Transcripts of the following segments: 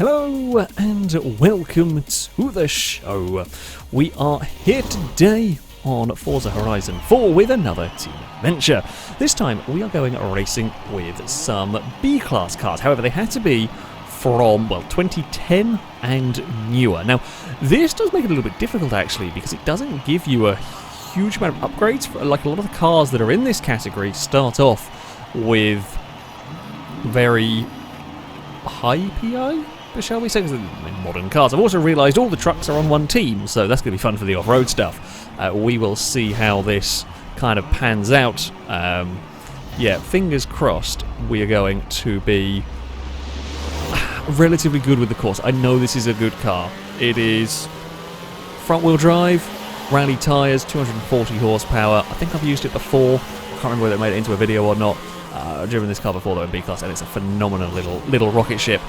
Hello and welcome to the show. We are here today on Forza Horizon 4 with another team adventure. This time we are going racing with some B-class cars. However, they had to be from, well, 2010 and newer. Now, this does make it a little bit difficult actually because it doesn't give you a huge amount of upgrades. Like a lot of the cars that are in this category start off with very high PI, shall we say, because in modern cars. I've also realised all the trucks are on one team, so that's going to be fun for the off-road stuff. We will see how this kind of pans out. Yeah, fingers crossed we are going to be relatively good with the course. I know this is a good car. It is front-wheel drive, rally tyres, 240 horsepower. I think I've used it before. I can't remember whether it made it into a video or not. I've driven this car before though in B-Class and it's a phenomenal little rocket ship.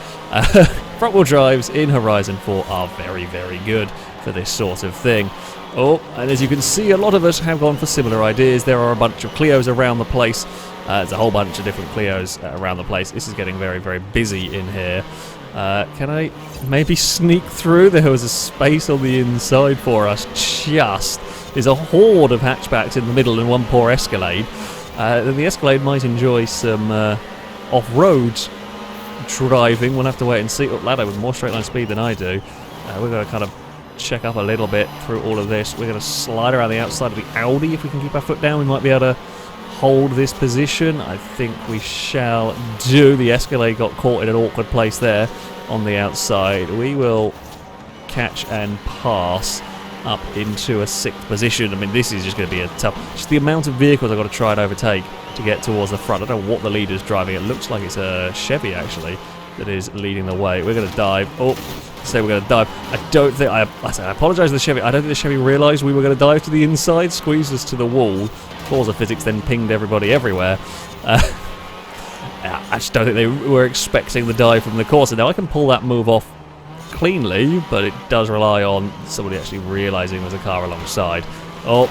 Front-wheel drives in Horizon 4 are very, very good for this sort of thing. Oh, and as you can see, a lot of us have gone for similar ideas. There are a bunch of Clios around the place. There's a whole bunch of different Clios around the place. This is getting very, very busy in here. Can I maybe sneak through? There was a space on the inside for us. There's a horde of hatchbacks in the middle and one poor Escalade. Then the Escalade might enjoy some off-road driving. We'll have to wait and see. Oh, Lado with more straight line speed than I do. We're going to kind of check up a little bit through all of this. We're going to slide around the outside of the Audi. If we can keep our foot down, we might be able to hold this position. I think we shall do. The Escalade got caught in an awkward place there on the outside. We will catch and pass up into a 6th position. I mean, this is just going to be a tough... Just the amount of vehicles I've got to try and overtake to get towards the front. I don't know what the leader's driving. It looks like it's a Chevy, actually, that is leading the way. We're going to dive. Oh, say we're going to dive. I don't think... I apologise to the Chevy. I don't think the Chevy realised we were going to dive to the inside, squeezed us to the wall. Forza physics then pinged everybody everywhere. I just don't think they were expecting the dive from the Corsa. Now, I can pull that move off cleanly, but it does rely on somebody actually realising there's a car alongside. Oh,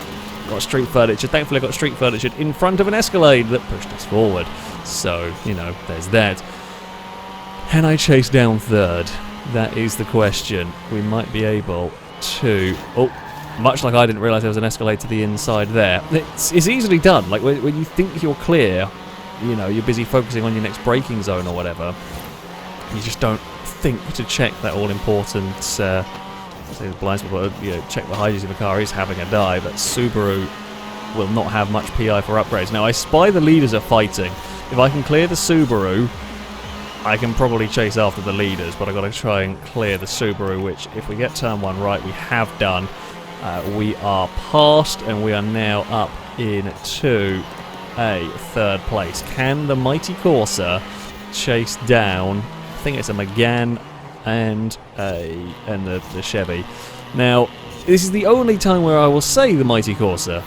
got street furniture. Thankfully I got street furniture in front of an Escalade that pushed us forward. So, you know, there's that. Can I chase down third? That is the question. We might be able to... Oh, much like I didn't realise there was an Escalade to the inside there. It's easily done. Like, when you think you're clear, you know, you're busy focusing on your next braking zone or whatever, you just don't think to check that all-important say the blind spot, you know, check the hydrogen the car is having a dive. That Subaru will not have much PI for upgrades. Now I spy the leaders are fighting. If I can clear the Subaru, I can probably chase after the leaders, but I've got to try and clear the Subaru, which if we get turn 1 right, we have done. We are past and we are now up into a 3rd place. Can the mighty Corsa chase down, I think it's a Megane and the Chevy. Now, this is the only time where I will say the mighty Corsa,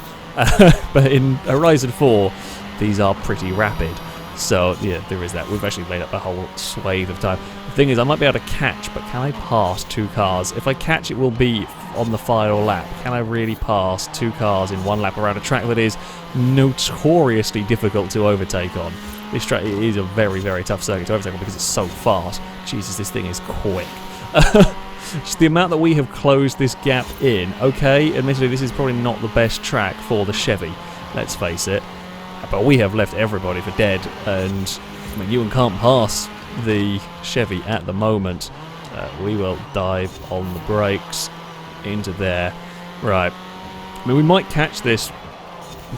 but in Horizon 4, these are pretty rapid. So, yeah, there is that. We've actually made up a whole swathe of time. The thing is, I might be able to catch, but can I pass 2 cars? If I catch, it will be on the final lap. Can I really pass 2 cars in 1 lap around a track that is notoriously difficult to overtake on? This track is a very, very tough circuit to overtake on because it's so fast. Jesus, this thing is quick. Just the amount that we have closed this gap in. Okay, admittedly, this is probably not the best track for the Chevy, let's face it. But we have left everybody for dead, and I mean, Ewan can't pass the Chevy at the moment. We will dive on the brakes into there. Right. I mean, we might catch this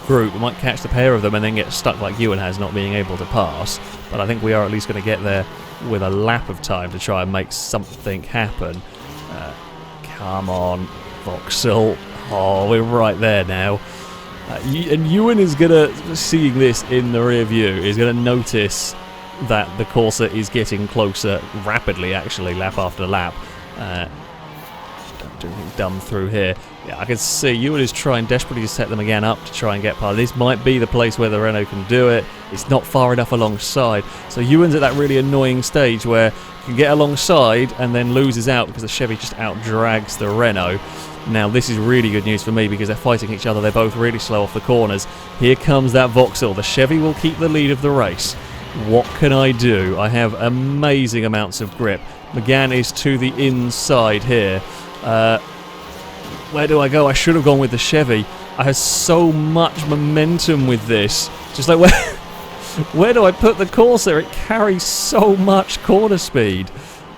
group, we might catch the pair of them and then get stuck like Ewan has, not being able to pass. But I think we are at least going to get there with a lap of time to try and make something happen. Come on, Vauxhall. Oh, we're right there now. And Ewan is going to, seeing this in the rear view, is going to notice that the Corsa is getting closer rapidly, actually, lap after lap. Don't do anything dumb through here. Yeah, I can see Ewan is trying desperately to set them again up to try and get past. This might be the place where the Renault can do it. It's not far enough alongside. So Ewan's at that really annoying stage where he can get alongside and then loses out because the Chevy just out-drags the Renault. Now this is really good news for me because they're fighting each other. They're both really slow off the corners. Here comes that Vauxhall. The Chevy will keep the lead of the race. What can I do? I have amazing amounts of grip. McGann is to the inside here. Where do I go? I should have gone with the Chevy. I have so much momentum with this. Just like, where do I put the Corsa? It carries so much corner speed.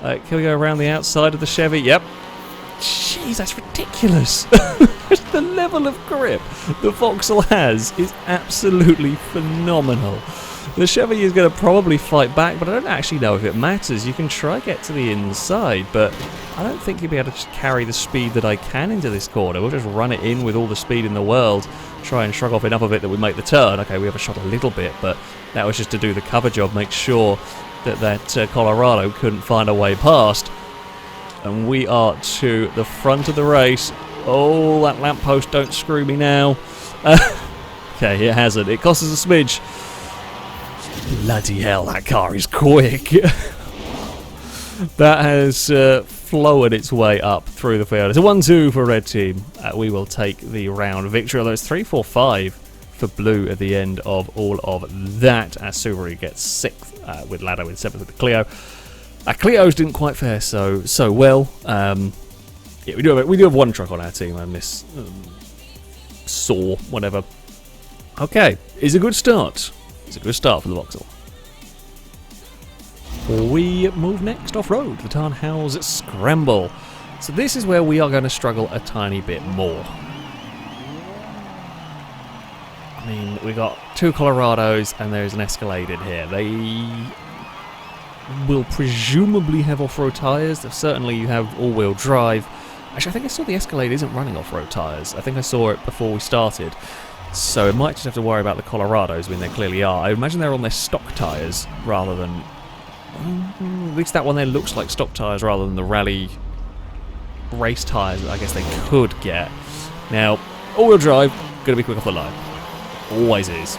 Can we go around the outside of the Chevy? Yep. Jeez, that's ridiculous. The level of grip the Vauxhall has is absolutely phenomenal. The Chevy is going to probably fight back, but I don't actually know if it matters. You can try get to the inside, but I don't think you'll be able to just carry the speed that I can into this corner. We'll just run it in with all the speed in the world, try and shrug off enough of it that we make the turn. Okay, we have a shot a little bit, but that was just to do the cover job, make sure that Colorado couldn't find a way past. And we are to the front of the race. Oh, that lamppost, don't screw me now. Okay, it hasn't. It costs us a smidge. Bloody hell, that car is quick. That has flowered its way up through the field. It's a 1-2 for red team. We will take the round victory, although it's 3-4-5 for blue at the end of all of that. As Subaru gets 6th with Lado in 7th with the Clio. Clio's didn't quite fare so well. Yeah, we do have one truck on our team, and this Saw, whatever. Okay, it's a good start. It's a good start for the Vauxhall. We move next off-road, the Tarnhouse Scramble. So this is where we are going to struggle a tiny bit more. I mean, we got 2 Colorados and there's an Escalade in here. They will presumably have off-road tyres. Certainly you have all-wheel drive. Actually, I think I saw the Escalade isn't running off-road tyres. I think I saw it before we started. So I might just have to worry about the Colorados when they clearly are. I imagine they're on their stock tyres rather than... at least that one there looks like stock tyres rather than the rally race tyres that I guess they could get. Now, all-wheel drive, going to be quick off the line. Always is.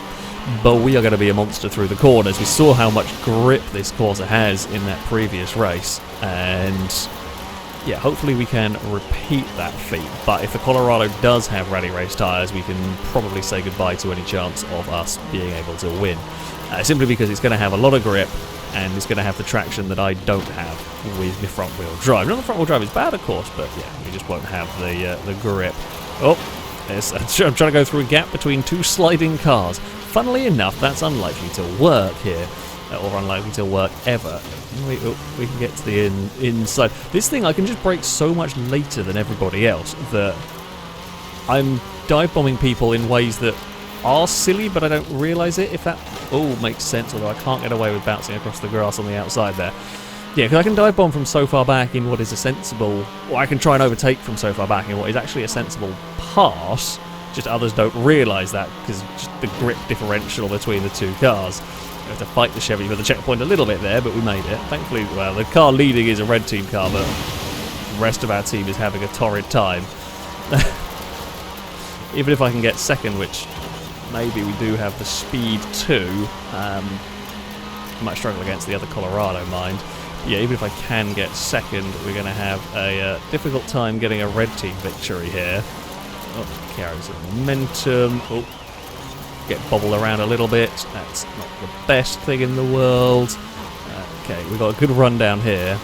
But we are going to be a monster through the corners. We saw how much grip this Corsa has in that previous race. And yeah, hopefully we can repeat that feat. But if the Colorado does have rally race tyres, we can probably say goodbye to any chance of us being able to win. Simply because it's going to have a lot of grip and it's going to have the traction that I don't have with the front wheel drive. Not the front wheel drive is bad, of course, but yeah, we just won't have the grip. Oh, yes, I'm trying to go through a gap between 2 sliding cars. Funnily enough, that's unlikely to work here, or unlikely to work ever. We can get to the inside. This thing, I can just brake so much later than everybody else that I'm dive bombing people in ways that are silly, but I don't realise it, if that makes sense, although I can't get away with bouncing across the grass on the outside there. Yeah, because I can dive bomb from so far back in what is a sensible, or I can try and overtake from so far back in what is actually a sensible pass, just others don't realise that, because just the grip differential between the 2 cars. We have to fight the Chevy for the checkpoint a little bit there, but we made it. Thankfully, well, the car leading is a red team car, but the rest of our team is having a torrid time. Even if I can get second, which maybe we do have the speed to, I might struggle against the other Colorado, mind. Yeah, even if I can get second, we're going to have a difficult time getting a red team victory here. Oh, carries some momentum. Oh, get bobbled around a little bit. That's not the best thing in the world. Okay, we've got a good run down here.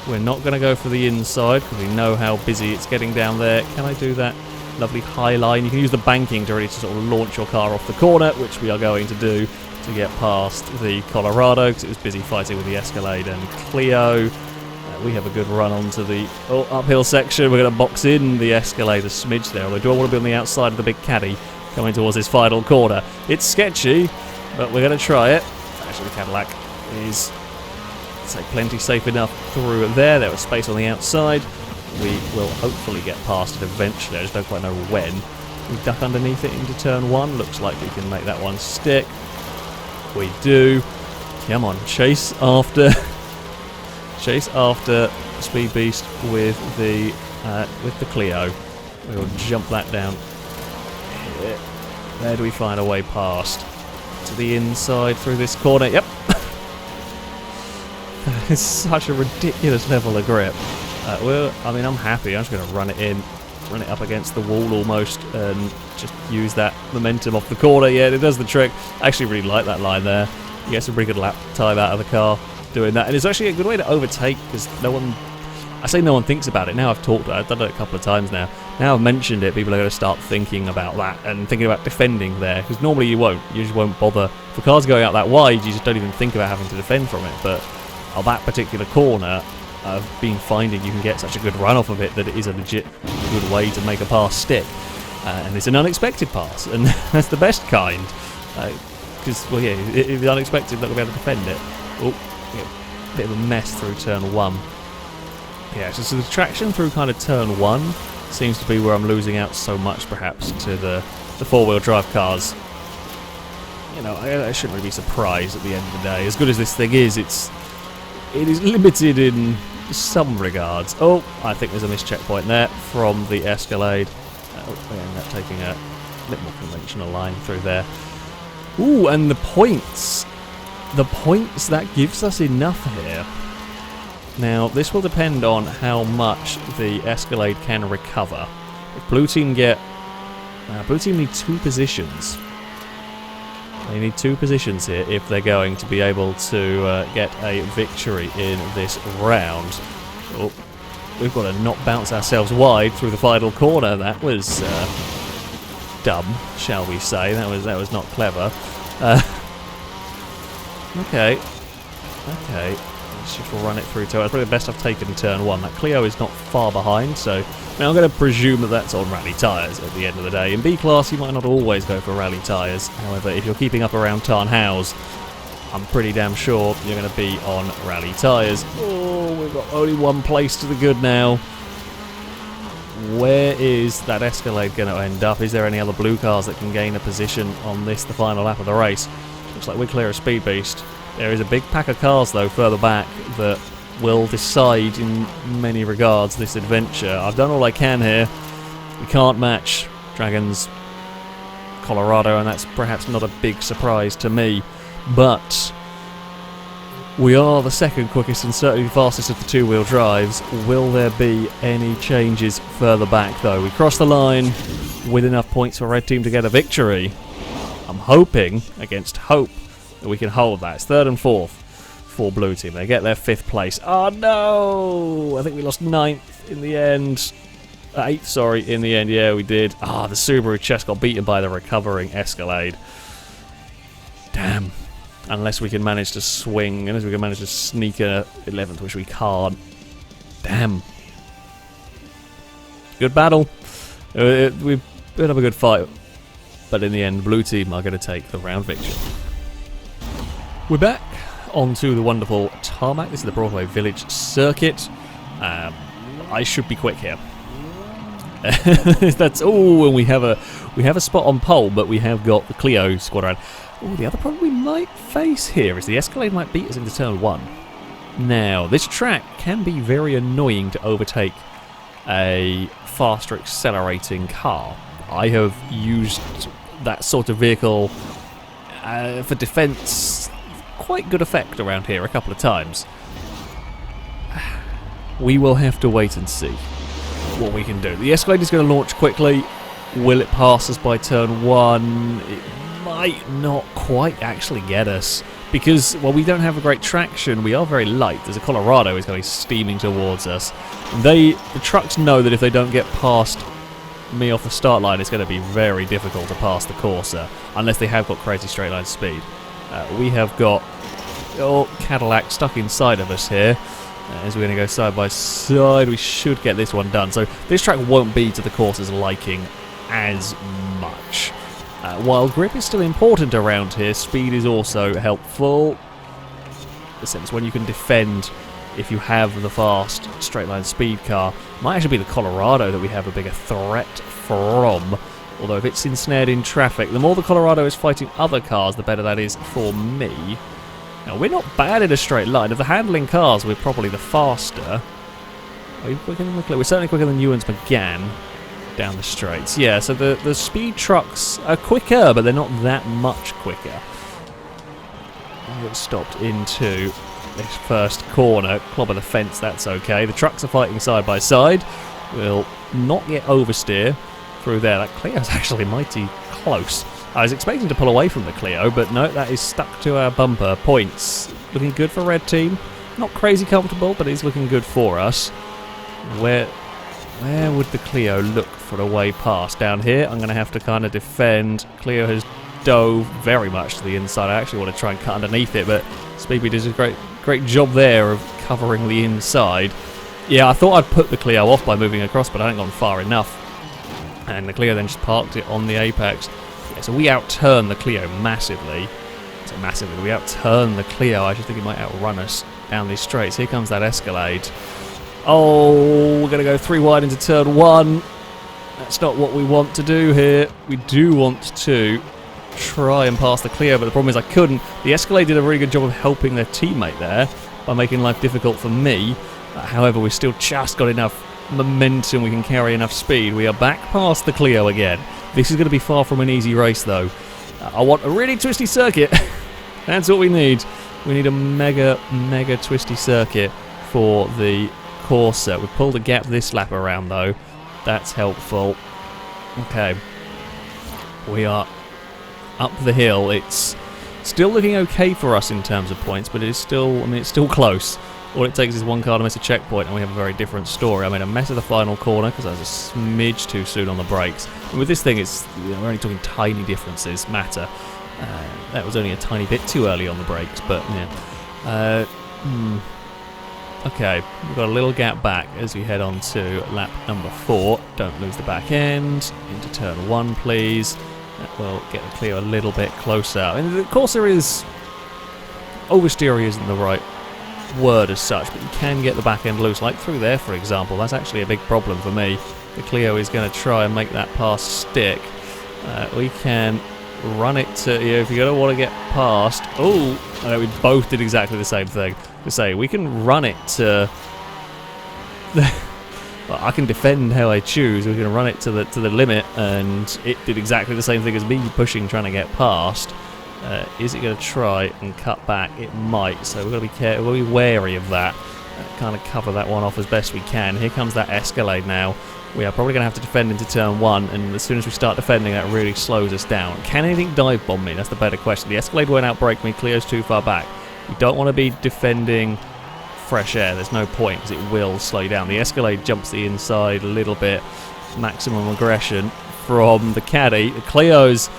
We're not going to go for the inside because we know how busy it's getting down there. Can I do that lovely high line? You can use the banking to really sort of launch your car off the corner, which we are going to do to get past the Colorado because it was busy fighting with the Escalade and Clio. We have a good run onto the uphill section. We're going to box in the Escalade a smidge there, although do I want to be on the outside of the big caddy coming towards his final corner? It's sketchy, but we're going to try it. Actually, the Cadillac is, I'd say, plenty safe enough through there. There was space on the outside. We will hopefully get past it eventually. I just don't quite know when. We duck underneath it into turn 1. Looks like we can make that one stick. We do. Come on, chase after Speed Beast with the Clio. We will jump that down. Where do we find a way past? To the inside through this corner. Yep. It's such a ridiculous level of grip. I mean, I'm happy. I'm just going to run it up against the wall almost, and just use that momentum off the corner. Yeah, it does the trick. I actually really like that line there. You get some pretty good lap time out of the car doing that. And it's actually a good way to overtake because no one... I say no one thinks about it. Now I've talked about it. I've done it a couple of times now. Now I've mentioned it, people are going to start thinking about that and thinking about defending there. Because normally you won't. You just won't bother. If the car's going out that wide, you just don't even think about having to defend from it. But on that particular corner, I've been finding you can get such a good run off of it that it is a legit good way to make a pass stick. And it's an unexpected pass. And that's the best kind. Because, well, yeah, if it's unexpected, not going to be able to defend it. Oh, yeah, bit of a mess through turn 1. Yeah, so the traction through kind of turn 1 seems to be where I'm losing out so much, perhaps, to the four-wheel drive cars. You know, I shouldn't really be surprised at the end of the day. As good as this thing is, it is limited in some regards. Oh, I think there's a missed checkpoint there from the Escalade. We end up taking a bit more conventional line through there. Ooh, and the points. The points, that gives us enough here. Now, this will depend on how much the Escalade can recover. If blue team get... blue team need 2 positions. They need 2 positions here if they're going to be able to get a victory in this round. Oh, we've got to not bounce ourselves wide through the final corner. That was dumb, shall we say. That was not clever. Okay. Should run it through turn. That's probably the best I've taken in turn 1. That Clio is not far behind, so I'm going to presume that that's on rally tyres at the end of the day. In B-Class, you might not always go for rally tyres. However, if you're keeping up around Tarnhouse, I'm pretty damn sure you're going to be on rally tyres. Oh, we've got only 1 place to the good now. Where is that Escalade going to end up? Is there any other blue cars that can gain a position on this, the final lap of the race? Looks like we're clear of Speed Beast. There is a big pack of cars, though, further back that will decide in many regards this adventure. I've done all I can here. We can't match Dragon's Colorado, and that's perhaps not a big surprise to me. But we are the second quickest and certainly the fastest of the 2-wheel drives. Will there be any changes further back, though? We cross the line with enough points for Red Team to get a victory. I'm hoping, against hope, that we can hold that. It's 3rd and 4th for Blue Team. They get their 5th place. Oh no! I think we lost 9th in the end. 8th, sorry, in the end. Yeah, we did. The Subaru just got beaten by the recovering Escalade. Damn. Unless we can manage to swing, unless we can manage to sneak a 11th, which we can't. Damn. Good battle. We've put up a good fight. But in the end, Blue Team are going to take the round victory. We're back onto the wonderful tarmac. This is the Broadway Village Circuit. I should be quick here. That's and we have a spot on pole, but we have got the Clio squad around. Oh, the other problem we might face here is the Escalade might beat us into turn 1. Now, this track can be very annoying to overtake a faster accelerating car. I have used that sort of vehicle for defense. Quite good effect around here a couple of times. We will have to wait and see what we can do. The Escalade is going to launch quickly. Will it pass us by turn 1? It might not quite actually get us because, well, we don't have a great traction. We are very light. There's a Colorado is going to be steaming towards us. The trucks know that if they don't get past me off the start line, it's going to be very difficult to pass the Corsa unless they have got crazy straight line speed. We have got Cadillac stuck inside of us here. As we're going to go side by side, we should get this one done. So this track won't be to the Corsa's liking as much. While grip is still important around here, speed is also helpful. In the sense when you can defend if you have the fast straight line speed car. Might actually be the Colorado that we have a bigger threat from. Although if it's ensnared in traffic, the more the Colorado is fighting other cars, the better that is for me. Now, we're not bad in a straight line. Of the handling cars, we're probably the faster. Are we quicker than We're certainly quicker than Ewan's McGann down the straights. Yeah, so the speed trucks are quicker, but they're not that much quicker. I get stopped into this first corner. Clobber the fence, that's okay. The trucks are fighting side by side. We'll not get oversteer through there. That Clio's actually mighty close I was expecting to pull away from the Clio, but no, that is stuck to our bumper. Points. Looking good for red team. Not crazy comfortable, but it's looking good for us. Where would the Clio look for a way past? Down here, I'm going to have to kind of defend. Clio has dove very much to the inside. I actually want to try and cut underneath it, but Speedby does a great job there of covering the inside. Yeah, I thought I'd put the Clio off by moving across, but I hadn't gone far enough. And the Clio then just parked it on the apex. Yeah, so we outturned the Clio massively. So massively, we outturned the Clio. I just think it might outrun us down these straights. Here comes that Escalade. Oh, we're going to go 3 wide into turn 1. That's not what we want to do here. We do want to try and pass the Clio, but the problem is I couldn't. The Escalade did a really good job of helping their teammate there by making life difficult for me. However, we've still just got enough momentum, we can carry enough speed. We are back past the Clio again. This is going to be far from an easy race, though. I want a really twisty circuit. That's what we need. We need a mega twisty circuit for the Corsa. We've pulled a gap this lap around, though. That's helpful. Okay. We are up the hill. It's still looking okay for us in terms of points, but it is still, I mean, it's still close. All it takes is one car to miss a checkpoint and we have a very different story. I made a mess of the final corner because I was a smidge too soon on the brakes. And with this thing, it's, you know, we're only talking tiny differences matter. That was only a tiny bit too early on the brakes, but yeah. Okay, we've got a little gap back as we head on to lap number 4. Don't lose the back end. Into turn 1, please. That will get the Clio a little bit closer. I mean, the Corsa is... oversteery isn't the right word as such, but you can get the back end loose, like through there, for example. That's actually a big problem for me. The Clio is going to try and make that pass stick. We can run it to, you know, if you're going to want to get past... Oh, I know we both did exactly the same thing. To say, we can run it to... well, I can defend how I choose. We can run it to the limit, and it did exactly the same thing as me pushing, trying to get past. Is it going to try and cut back? It might, so we've got to be careful. We'll be wary of that. Kind of cover that one off as best we can. Here comes that Escalade now. We are probably going to have to defend into turn 1, and as soon as we start defending, that really slows us down. Can anything dive bomb me? That's the better question. The Escalade won't outbrake me. Clio's too far back. We don't want to be defending fresh air. There's no point, because it will slow you down. The Escalade jumps the inside a little bit. Maximum aggression from the caddy. The Clio's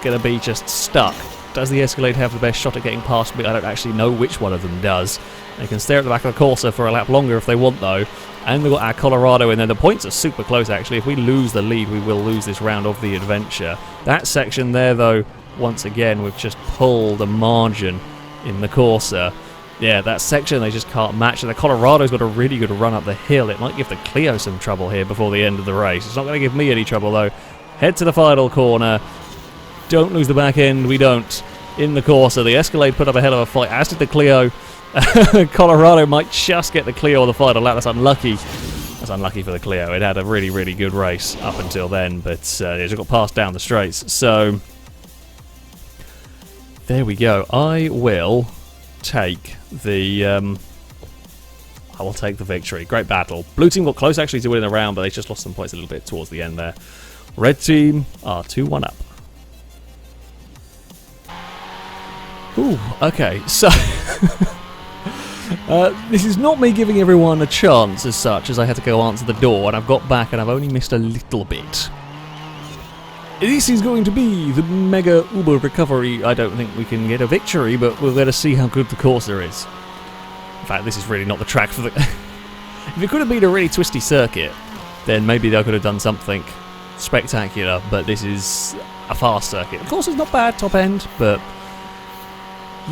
going to be just stuck. Does the Escalade have the best shot at getting past me? I don't actually know which one of them does. They can stare at the back of the Corsa for a lap longer if they want, though. And we've got our Colorado in there. The points are super close, actually. If we lose the lead, we will lose this round of the adventure. That section there, though, once again, we've just pulled a margin in the Corsa. Yeah, that section they just can't match. And the Colorado's got a really good run up the hill. It might give the Clio some trouble here before the end of the race. It's not going to give me any trouble, though. Head to the final corner. Don't lose the back end. We don't. In the Corsa, the Escalade put up a hell of a fight, as did the Clio. Colorado might just get the Clio on the final lap. That's unlucky. That's unlucky for the Clio. It had a really good race up until then, but it just got passed down the straights. So there we go. I will take the I will take the victory. Great battle. Blue team got close actually to winning the round, but they just lost some points a little bit towards the end there. Red team are 2-1 up. Ooh, okay, so this is not me giving everyone a chance as such, as I had to go answer the door, and I've got back and I've only missed a little bit. This is going to be the mega uber recovery. I don't think we can get a victory, but we're going to see how good the Corsa is. In fact, this is really not the track for the... If it could have been a really twisty circuit, then maybe I could have done something spectacular, but this is a fast circuit. Of course, it's not bad top end, but...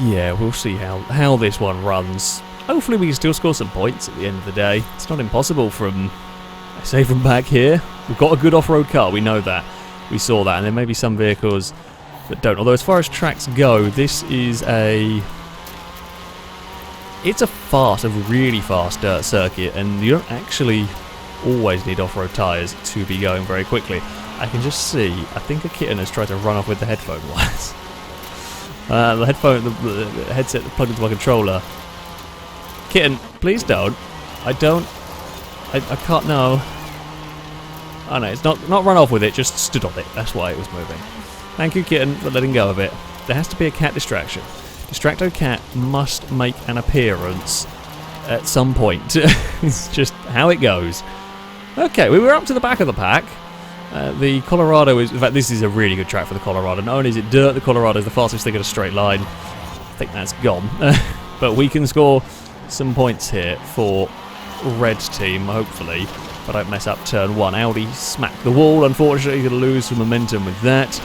yeah, we'll see how this one runs. Hopefully we can still score some points at the end of the day. It's not impossible from, I say, from back here. We've got a good off-road car, we know that. We saw that, and there may be some vehicles that don't. Although as far as tracks go, this is a... it's a really fast dirt circuit, and you don't actually always need off-road tyres to be going very quickly. I can just see, I think a kitten has tried to run off with the headphone wires. The headset plugged into my controller. Kitten, please don't. I can't, no. Oh no, it's not run off with it, just stood on it. That's why it was moving. Thank you, kitten, for letting go of it. There has to be a cat distraction. Distracto Cat must make an appearance at some point. It's just how it goes. Okay, we were up to the back of the pack. The Colorado is... In fact, this is a really good track for the Colorado. Not only is it dirt, the Colorado is the fastest thing in a straight line. I think that's gone. But we can score some points here for red team, hopefully. If I don't mess up turn 1. Audi smacked the wall. Unfortunately, going to lose some momentum with that.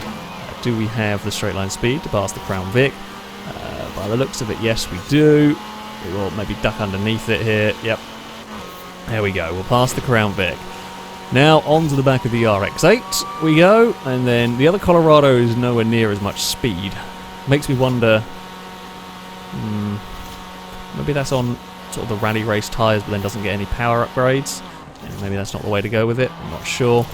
Do we have the straight line speed to pass the Crown Vic? By the looks of it, yes, we do. We will maybe duck underneath it here. Yep. There we go. We'll pass the Crown Vic. Now, onto the back of the RX-8 we go. And then the other Colorado is nowhere near as much speed. Makes me wonder... maybe that's on sort of the rally race tyres, but then doesn't get any power upgrades. And maybe that's not the way to go with it. I'm not sure.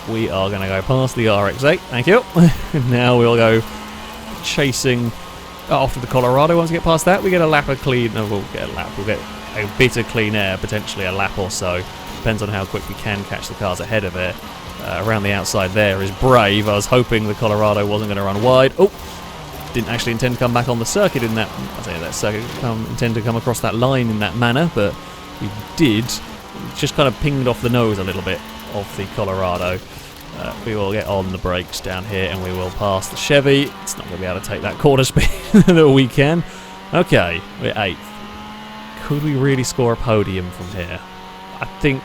We are going to go past the RX-8. Thank you. Now we'll go chasing after the Colorado. Once we get past that, we get a lap of clean... No, we'll get a lap. We'll get a bit of clean air, potentially a lap or so. Depends on how quick we can catch the cars ahead of it. Around the outside there is Brave. I was hoping the Colorado wasn't going to run wide. Oh! Didn't actually intend to come back on the circuit in that... I say that circuit. Intend to come across that line in that manner, but we did. Just kind of pinged off the nose a little bit of the Colorado. We will get on the brakes down here and we will pass the Chevy. It's not going to be able to take that quarter speed that we can. Okay, we're 8th. Could we really score a podium from here? I think...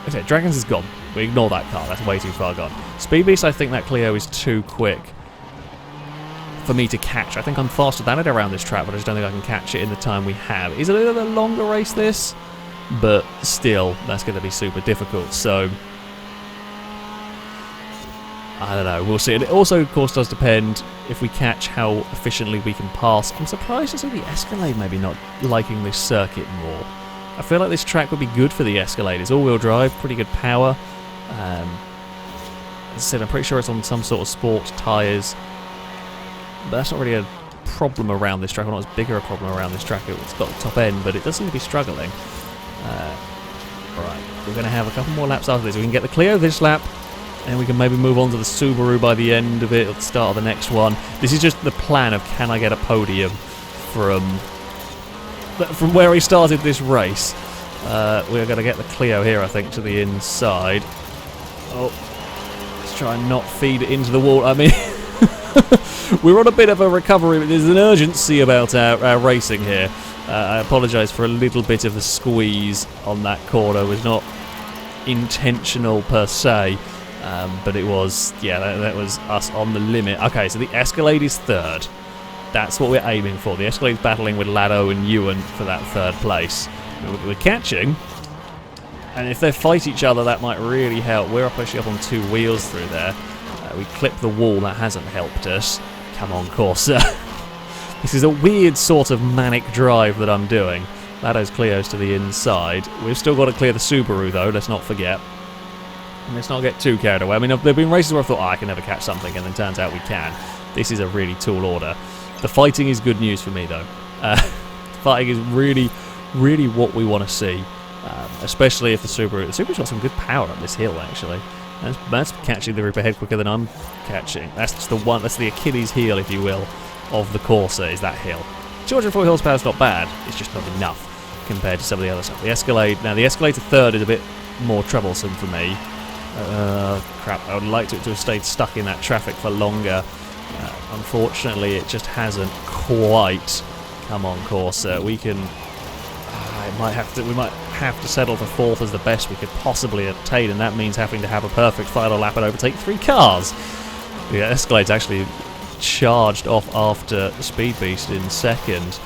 Okay, Dragons is gone. We ignore that car. That's way too far gone. Speed Beast, I think that Clio is too quick for me to catch. I think I'm faster than it around this track, but I just don't think I can catch it in the time we have. It's a little bit longer race, this, but still, that's going to be super difficult. So... I don't know, we'll see. And it also, of course, does depend if we catch how efficiently we can pass. I'm surprised to see the Escalade maybe not liking this circuit more. I feel like this track would be good for the Escalade. It's all-wheel drive, pretty good power. As I said, I'm pretty sure it's on some sort of sport tyres. But that's not really a problem around this track, or not as big a problem around this track. It's got the top end, but it does seem to be struggling. Right, we're going to have a couple more laps after this. We can get the Clio this lap. And we can maybe move on to the Subaru by the end of it, at the start of the next one. This is just the plan of can I get a podium from where we started this race. We're going to get the Clio here, I think, to the inside. Oh, let's try and not feed it into the wall. I mean, we're on a bit of a recovery, but there's an urgency about our racing here. I apologise for a little bit of the squeeze on that corner. It was not intentional per se. But it was, yeah, that was us on the limit. Okay, so the Escalade is 3rd. That's what we're aiming for. The Escalade's battling with Lado and Ewan for that 3rd place. We're catching, and if they fight each other, that might really help. We're actually up on 2 wheels through there. We clipped the wall, that hasn't helped us. Come on, Corsa. This is a weird sort of manic drive that I'm doing. Lado's Clio's to the inside. We've still got to clear the Subaru, though, let's not forget. And let's not get too carried away. I mean, there have been races where I thought, I can never catch something, and then turns out we can. This is a really tall order. The fighting is good news for me, though. Fighting is really, really what we want to see. Especially if the Subaru's got some good power up this hill, actually. That's catching the rip ahead quicker than I'm catching. That's the Achilles heel, if you will, of the Corsa, is that hill. 204 horsepower is not bad. It's just not enough compared to some of the other stuff. The Escalade, now the Escalade to 3rd is a bit more troublesome for me. Crap, I would like to have stayed stuck in that traffic for longer. Unfortunately, it just hasn't quite. Come on, Corsa. We can... we might have to settle for 4th as the best we could possibly obtain, and that means having to have a perfect final lap and overtake 3 cars. The Escalade's actually charged off after Speed Beast in 2nd.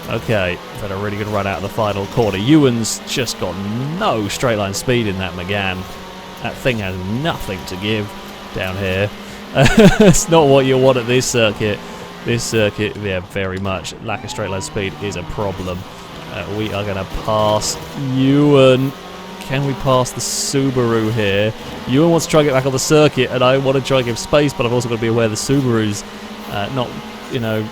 Okay, had a really good run out of the final corner. Ewan's just got no straight line speed in that Megane. That thing has nothing to give down here. It's not what you want at this circuit. This circuit, yeah, very much. Lack of straight line speed is a problem. We are going to pass Ewan. Can we pass the Subaru here? Ewan wants to try and get back on the circuit, and I want to try and give space, but I've also got to be aware the Subaru's not, you know,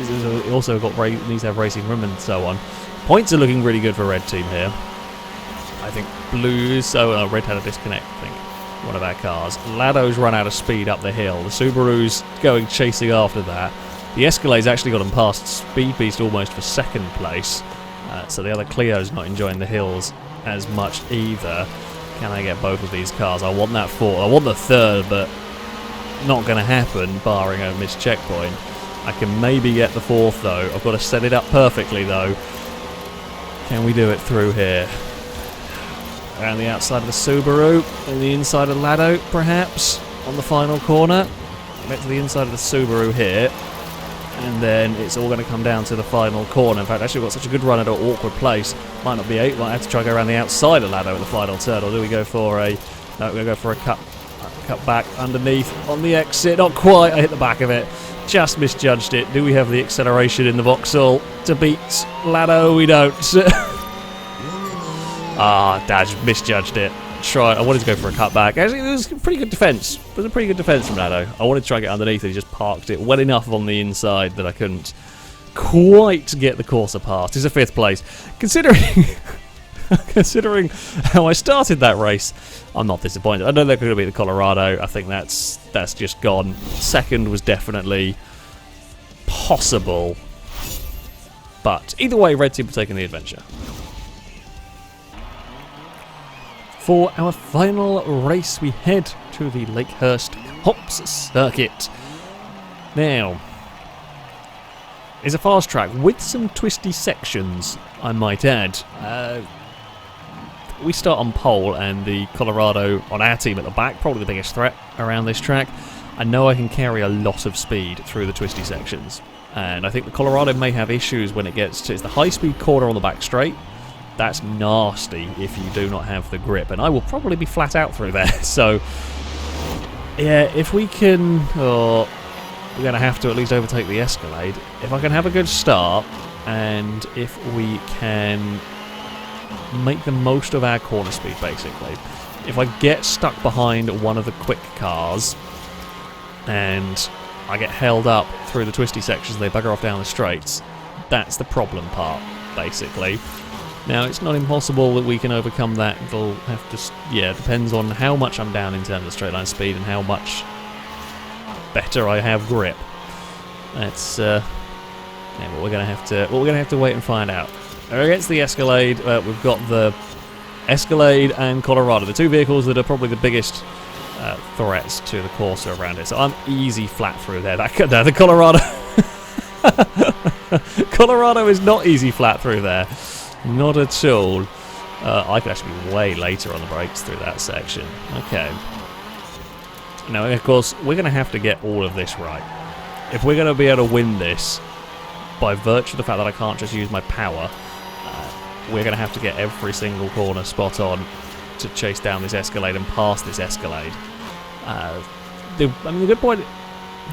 it also needs to have racing room and so on. Points are looking really good for red team here. I think blues. Oh, red had a disconnect. I think one of our cars. Lado's run out of speed up the hill. The Subaru's going chasing after that. The Escalade's actually got him past Speed Beast almost for second place. So the other Clio's not enjoying the hills as much either. Can I get both of these cars? I want that fourth. I want the third, but not going to happen, barring a missed checkpoint. I can maybe get the fourth, though. I've got to set it up perfectly, though. Can we do it through here? Around the outside of the Subaru, and the inside of Lado, perhaps, on the final corner. Get to the inside of the Subaru here, and then it's all going to come down to the final corner. In fact, actually, we've got such a good run at an awkward place. Might not be 8. Might have to try to go around the outside of Lado at the final turn, or do we go for a... No, we're going to go for a cut back underneath on the exit. Not quite. I hit the back of it. Just misjudged it. Do we have the acceleration in the Vauxhall to beat Lado? We don't. Dad, misjudged it. I wanted to go for a cutback. Actually, it was a pretty good defence. It was a pretty good defence from Lado. I wanted to try and get underneath and he just parked it well enough on the inside that I couldn't quite get the Corsa past. It's a 5th place. Considering how I started that race, I'm not disappointed. I know they're going to be the Colorado. I think that's just gone. Second was definitely possible. But either way, Red Team have taken the adventure. For our final race, we head to the Lakehurst Hops Circuit. Now, it's a fast track with some twisty sections, I might add. We start on pole, and the Colorado on our team at the back, probably the biggest threat around this track. I know I can carry a lot of speed through the twisty sections, and I think the Colorado may have issues when it gets to... It's the high-speed corner on the back straight. That's nasty if you do not have the grip, and I will probably be flat out through there. So, yeah, if we can... we're going to have to at least overtake the Escalade. If I can have a good start, and if we can make the most of our corner speed, basically. If I get stuck behind one of the quick cars, and I get held up through the twisty sections and they bugger off down the straights, that's the problem part, basically. Now, it's not impossible that we can overcome that. It'll have to... Yeah, it depends on how much I'm down in terms of straight line speed and how much better I have grip. That's... yeah, but we're going to have to wait and find out. Against the Escalade, we've got the Escalade and Colorado, the two vehicles that are probably the biggest threats to the Corsa around it. So I'm easy flat through there. The Colorado... Colorado is not easy flat through there. Not at all. I could actually be way later on the brakes through that section. Okay. Now, of course, we're going to have to get all of this right. If we're going to be able to win this, by virtue of the fact that I can't just use my power, we're going to have to get every single corner spot on to chase down this Escalade and pass this Escalade. The good point...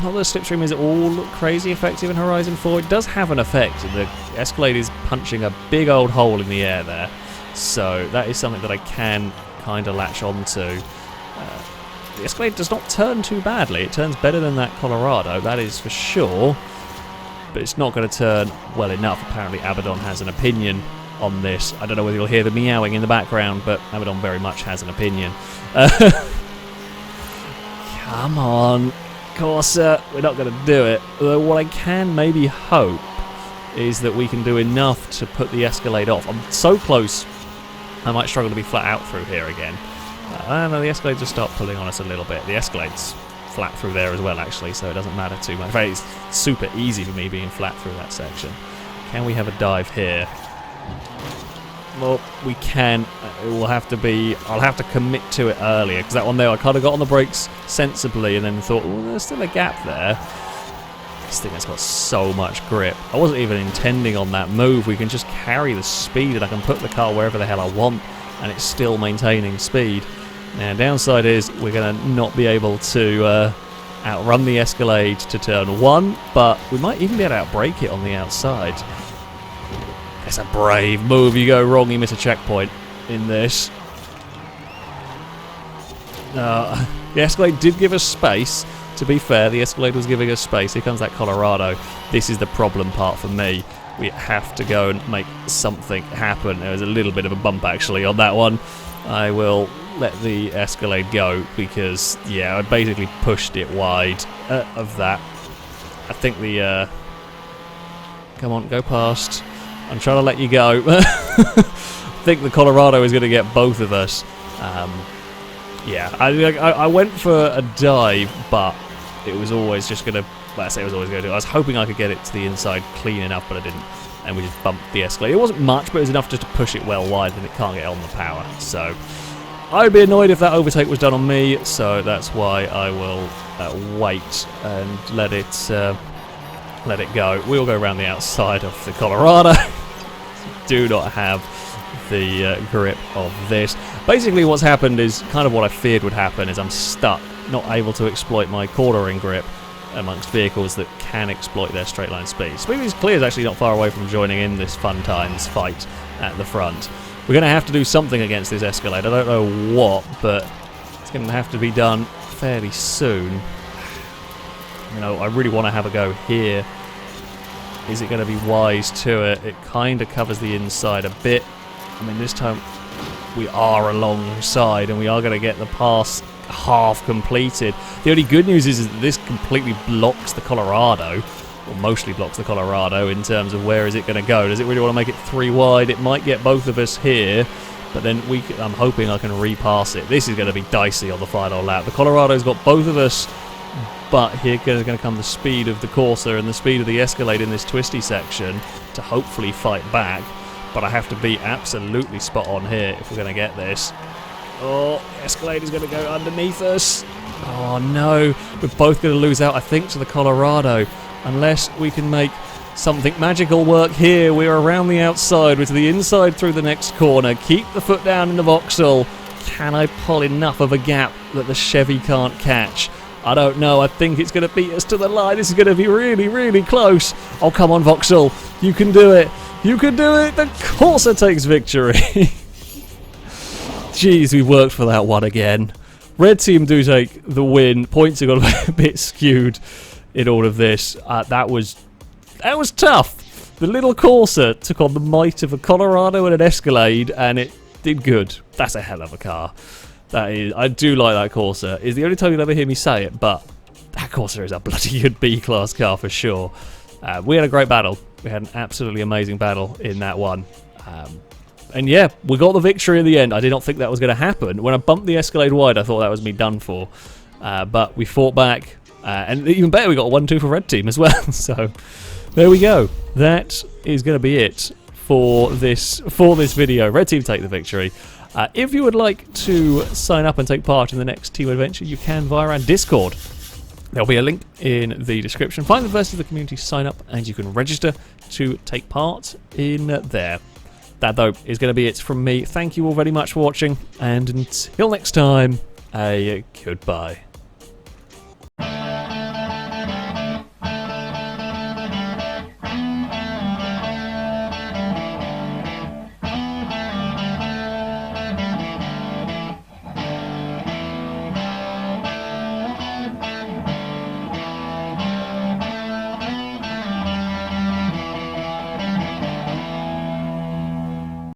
Not that the slipstream is all crazy effective in Horizon 4. It does have an effect. The Escalade is punching a big old hole in the air there. So that is something that I can kind of latch onto. The Escalade does not turn too badly. It turns better than that Colorado, that is for sure. But it's not going to turn well enough. Apparently Abaddon has an opinion on this. I don't know whether you'll hear the meowing in the background, but Abaddon very much has an opinion. Come on. Corsa, we're not going to do it. Although what I can maybe hope is that we can do enough to put the Escalade off. I'm so close, I might struggle to be flat out through here again. I don't know, the Escalade just start pulling on us a little bit. The Escalade's flat through there as well, actually, so it doesn't matter too much. In fact, it's super easy for me being flat through that section. Can we have a dive here? Well, we can. It will have to be... I'll have to commit to it earlier, because that one there, I kind of got on the brakes sensibly and then thought, well, there's still a gap there. This thing has got so much grip. I wasn't even intending on that move. We can just carry the speed and I can put the car wherever the hell I want and it's still maintaining speed. Now, downside is we're going to not be able to outrun the Escalade to turn 1, but we might even be able to outbrake it on the outside. It's a brave move. You go wrong, you miss a checkpoint in this. The Escalade did give us space. To be fair, the Escalade was giving us space. Here comes that Colorado. This is the problem part for me. We have to go and make something happen. There was a little bit of a bump, actually, on that one. I will let the Escalade go because, yeah, I basically pushed it wide of that. I think the... come on, go past. I'm trying to let you go. I think the Colorado is going to get both of us. Yeah, I went for a dive, but it was always just going to... Well, I say it was always going to... I was hoping I could get it to the inside clean enough, but I didn't. And we just bumped the Escalade. It wasn't much, but it was enough just to push it well wide, and it can't get on the power. So I'd be annoyed if that overtake was done on me, so that's why I will wait and let it go. We'll go around the outside of the Colorado. Do not have the grip of this. Basically what's happened is kind of what I feared would happen, is I'm stuck, not able to exploit my cornering grip amongst vehicles that can exploit their straight line speed. Speed Clear is actually not far away from joining in this fun times fight at the front. We're going to have to do something against this Escalade. I don't know what, but it's going to have to be done fairly soon. You know, I really want to have a go here. Is it going to be wise to it? It kind of covers the inside a bit. I mean, this time we are alongside and we are going to get the pass half completed. The only good news is that this completely blocks the Colorado, or mostly blocks the Colorado in terms of where is it going to go. Does it really want to make it 3 wide? It might get both of us here, but then I'm hoping I can repass it. This is going to be dicey on the final lap. The Colorado's got both of us, but here is going to come the speed of the Corsa and the speed of the Escalade in this twisty section to hopefully fight back. But I have to be absolutely spot on here if we're going to get this. Oh, Escalade is going to go underneath us. Oh no, we're both going to lose out, I think, to the Colorado. Unless we can make something magical work here. We're around the outside, we're to the inside through the next corner. Keep the foot down in the Vauxhall. Can I pull enough of a gap that the Chevy can't catch? I don't know, I think it's going to beat us to the line. This is going to be really, really close. Oh, come on, Vauxhall. You can do it. You can do it. The Corsa takes victory. Jeez, we worked for that one again. Red team do take the win. Points have got a bit skewed in all of this. That was tough. The little Corsa took on the might of a Colorado and an Escalade, and it did good. That's a hell of a car. That is, I do like that Corsa. It's the only time you'll ever hear me say it, but that Corsa is a bloody good B-class car for sure. We had a great battle. We had an absolutely amazing battle in that one. And yeah, we got the victory in the end. I did not think that was going to happen. When I bumped the Escalade wide, I thought that was me done for. But we fought back. And even better, we got a 1-2 for Red Team as well. So there we go. That is going to be it for this video. Red Team take the victory. If you would like to sign up and take part in the next team adventure, you can via our Discord. There'll be a link in the description. Find the first of the community, sign up, and you can register to take part in there. That, though, is going to be it from me. Thank you all very much for watching, and until next time, a goodbye.